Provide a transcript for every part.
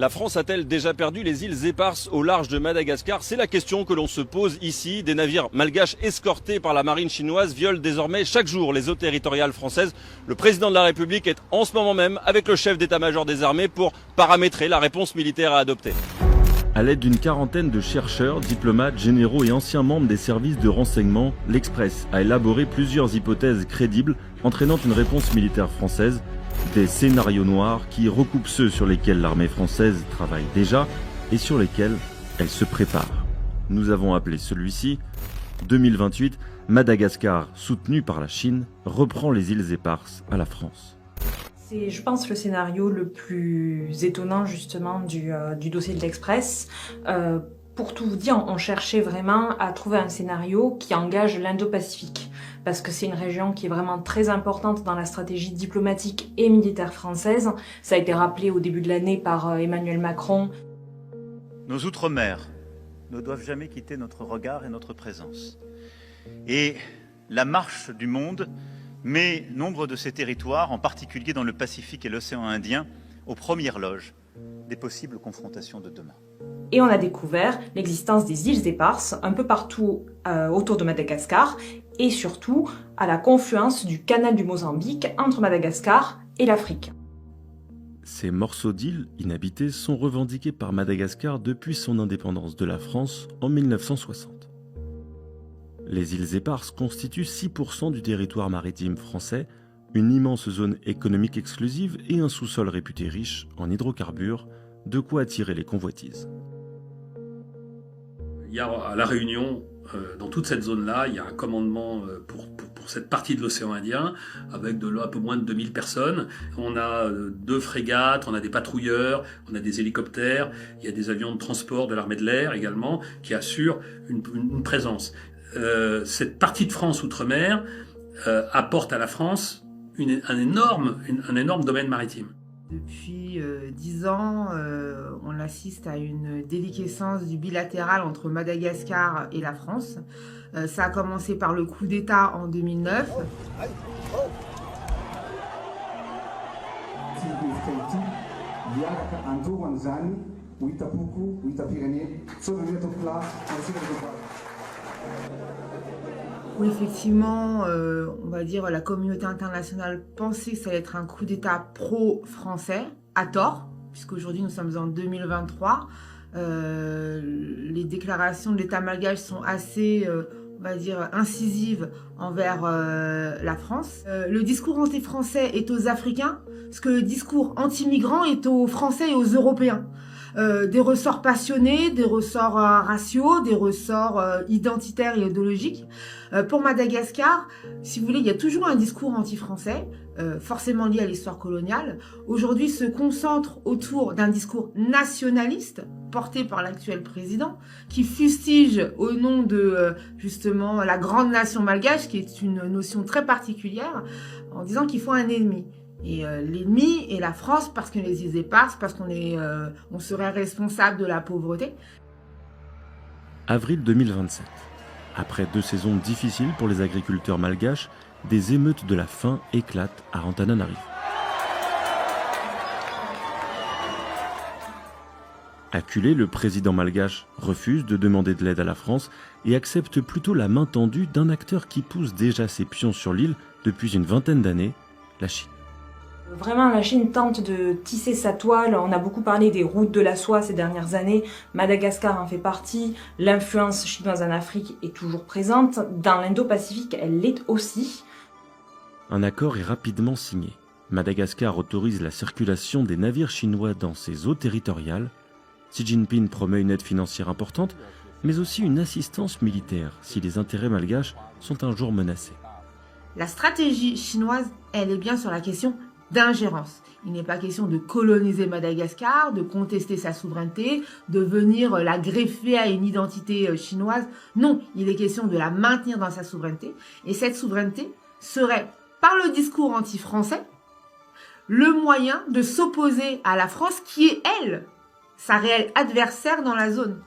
La France a-t-elle déjà perdu les îles éparses au large de Madagascar? C'est la question que l'on se pose ici. Des navires malgaches escortés par la marine chinoise violent désormais chaque jour les eaux territoriales françaises. Le président de la République est en ce moment même avec le chef d'état-major des armées pour paramétrer la réponse militaire à adopter. À l'aide d'une quarantaine de chercheurs, diplomates, généraux et anciens membres des services de renseignement, l'Express a élaboré plusieurs hypothèses crédibles entraînant une réponse militaire française. Des scénarios noirs qui recoupent ceux sur lesquels l'armée française travaille déjà et sur lesquels elle se prépare. Nous avons appelé celui-ci 2028, Madagascar, soutenu par la Chine, reprend les îles éparses à la France. C'est, je pense, le scénario le plus étonnant justement du dossier de l'Express. Pour tout vous dire, on cherchait vraiment à trouver un scénario qui engage l'Indo-Pacifique, parce que c'est une région qui est vraiment très importante dans la stratégie diplomatique et militaire française. Ça a été rappelé au début de l'année par Emmanuel Macron. Nos outre-mer ne doivent jamais quitter notre regard et notre présence. Et la marche du monde met nombre de ces territoires, en particulier dans le Pacifique et l'océan Indien, aux premières loges des possibles confrontations de demain. Et on a découvert l'existence des îles éparses un peu partout autour de Madagascar et surtout à la confluence du canal du Mozambique entre Madagascar et l'Afrique. Ces morceaux d'îles inhabitées sont revendiqués par Madagascar depuis son indépendance de la France en 1960. Les îles éparses constituent 6% du territoire maritime français, une immense zone économique exclusive et un sous-sol réputé riche en hydrocarbures, de quoi attirer les convoitises. Il y a à La Réunion, dans toute cette zone-là, il y a un commandement pour cette partie de l'océan Indien, avec un peu moins de 2000 personnes. On a 2 frégates, on a des patrouilleurs, on a des hélicoptères, il y a des avions de transport de l'armée de l'air également, qui assurent une présence. Cette partie de France outre-mer apporte à la France un énorme domaine maritime. Depuis 10 ans, on assiste à une déliquescence du bilatéral entre Madagascar et la France. Ça a commencé par le coup d'État en 2009. Où effectivement, on va dire, la communauté internationale pensait que ça allait être un coup d'État pro-français, à tort, puisqu'aujourd'hui nous sommes en 2023. Les déclarations de l'État malgache sont assez, on va dire, incisives envers la France. Le discours anti-français est aux Africains, ce que le discours anti-migrants est aux Français et aux Européens. Des ressorts passionnés, des ressorts raciaux, des ressorts identitaires et idéologiques. Pour Madagascar, si vous voulez, il y a toujours un discours anti-français, forcément lié à l'histoire coloniale. Aujourd'hui, se concentre autour d'un discours nationaliste porté par l'actuel président, qui fustige au nom de justement la grande nation malgache, qui est une notion très particulière, en disant qu'il faut un ennemi. Et l'ennemi est la France parce que les îles éparses, parce on serait responsable de la pauvreté. Avril 2027. Après 2 saisons difficiles pour les agriculteurs malgaches, des émeutes de la faim éclatent à Antananarivo. Acculé, le président malgache refuse de demander de l'aide à la France et accepte plutôt la main tendue d'un acteur qui pousse déjà ses pions sur l'île depuis une vingtaine d'années, la Chine. Vraiment, la Chine tente de tisser sa toile. On a beaucoup parlé des routes de la soie ces dernières années. Madagascar en fait partie. L'influence chinoise en Afrique est toujours présente. Dans l'Indo-Pacifique, elle l'est aussi. Un accord est rapidement signé. Madagascar autorise la circulation des navires chinois dans ses eaux territoriales. Xi Jinping promet une aide financière importante, mais aussi une assistance militaire si les intérêts malgaches sont un jour menacés. La stratégie chinoise, elle est bien sur la question d'ingérence. Il n'est pas question de coloniser Madagascar, de contester sa souveraineté, de venir la greffer à une identité chinoise. Non, il est question de la maintenir dans sa souveraineté. Et cette souveraineté serait, par le discours anti-français, le moyen de s'opposer à la France qui est, elle, sa réelle adversaire dans la zone.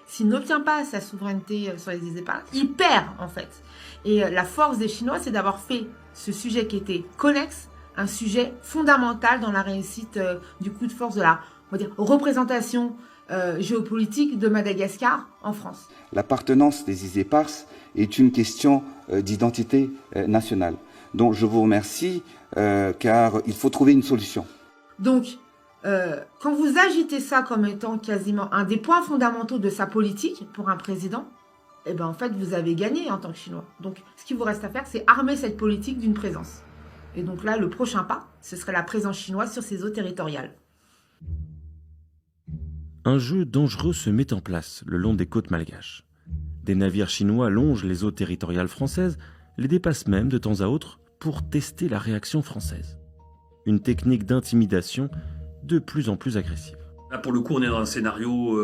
S'il n'obtient pas sa souveraineté sur les îles éparses, il perd en fait. Et la force des Chinois, c'est d'avoir fait ce sujet qui était connexe, un sujet fondamental dans la réussite du coup de force de la, on va dire, représentation géopolitique de Madagascar en France. L'appartenance des îles éparses est une question d'identité nationale. Donc je vous remercie car il faut trouver une solution. Donc, quand vous agitez ça comme étant quasiment un des points fondamentaux de sa politique pour un président, eh ben en fait vous avez gagné en tant que Chinois. Donc ce qu'il vous reste à faire, c'est armer cette politique d'une présence. Et donc là, le prochain pas, ce serait la présence chinoise sur ces eaux territoriales. Un jeu dangereux se met en place le long des côtes malgaches. Des navires chinois longent les eaux territoriales françaises, les dépassent même de temps à autre pour tester la réaction française. Une technique d'intimidation de plus en plus agressive. Là, pour le coup, on est dans un scénario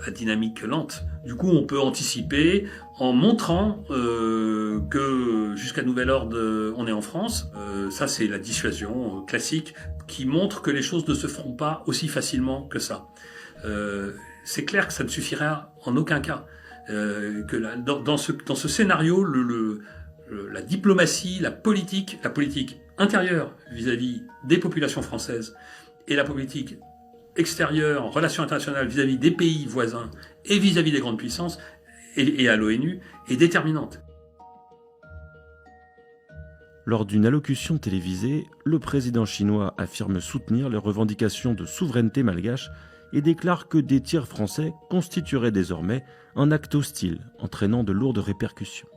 à dynamique lente. Du coup, on peut anticiper en montrant que jusqu'à nouvel ordre, on est en France. Ça, c'est la dissuasion classique qui montre que les choses ne se feront pas aussi facilement que ça. C'est clair que ça ne suffira en aucun cas. Dans ce scénario, la diplomatie, la politique intérieure vis-à-vis des populations françaises et la politique extérieure en relations internationales vis-à-vis des pays voisins et vis-à-vis des grandes puissances et à l'ONU est déterminante. Lors d'une allocution télévisée, le président chinois affirme soutenir les revendications de souveraineté malgache et déclare que des tirs français constitueraient désormais un acte hostile, entraînant de lourdes répercussions.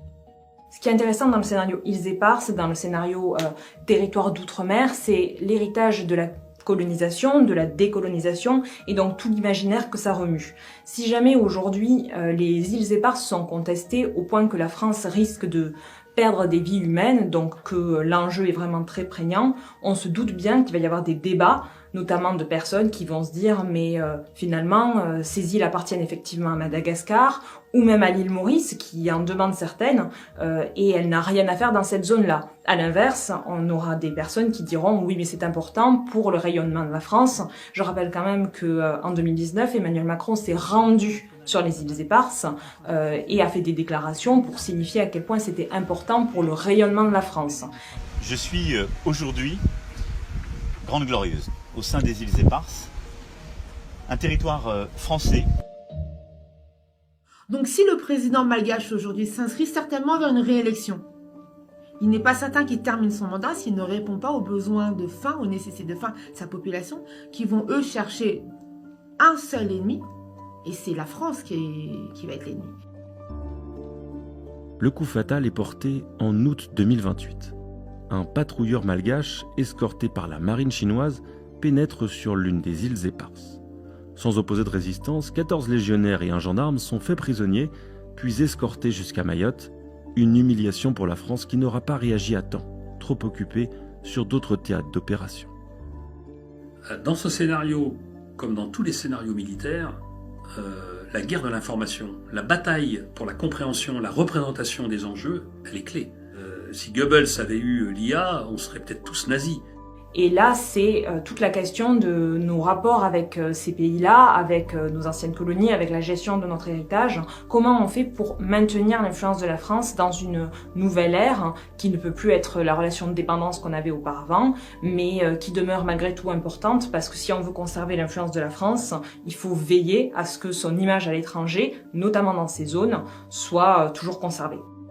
Ce qui est intéressant dans le scénario îles éparses, dans le scénario territoire d'outre-mer, c'est l'héritage de la colonisation, de la décolonisation et donc tout l'imaginaire que ça remue. Si jamais aujourd'hui les îles éparses sont contestées au point que la France risque de perdre des vies humaines, donc que l'enjeu est vraiment très prégnant, on se doute bien qu'il va y avoir des débats, notamment de personnes qui vont se dire mais finalement ces îles appartiennent effectivement à Madagascar ou même à l'île Maurice qui en demande certaines et elle n'a rien à faire dans cette zone-là. À l'inverse, on aura des personnes qui diront oui mais c'est important pour le rayonnement de la France. Je rappelle quand même que en 2019 Emmanuel Macron s'est rendu sur les îles éparses et a fait des déclarations pour signifier à quel point c'était important pour le rayonnement de la France. Je suis aujourd'hui Grande Glorieuse au sein des îles éparses, un territoire français. Donc si le président malgache aujourd'hui s'inscrit certainement vers une réélection, il n'est pas certain qu'il termine son mandat s'il ne répond pas aux besoins de faim, aux nécessités de faim de sa population, qui vont eux chercher un seul ennemi, et c'est la France qui va être l'ennemi. Le coup fatal est porté en août 2028. Un patrouilleur malgache, escorté par la marine chinoise, pénètre sur l'une des îles éparses. Sans opposer de résistance, 14 légionnaires et un gendarme sont faits prisonniers, puis escortés jusqu'à Mayotte. Une humiliation pour la France qui n'aura pas réagi à temps, trop occupée sur d'autres théâtres d'opération. Dans ce scénario, comme dans tous les scénarios militaires, la guerre de l'information, la bataille pour la compréhension, la représentation des enjeux, elle est clé. Si Goebbels avait eu l'IA, on serait peut-être tous nazis. Et là, c'est toute la question de nos rapports avec ces pays-là, avec nos anciennes colonies, avec la gestion de notre héritage. Comment on fait pour maintenir l'influence de la France dans une nouvelle ère qui ne peut plus être la relation de dépendance qu'on avait auparavant, mais qui demeure malgré tout importante parce que si on veut conserver l'influence de la France, il faut veiller à ce que son image à l'étranger, notamment dans ces zones, soit toujours conservée.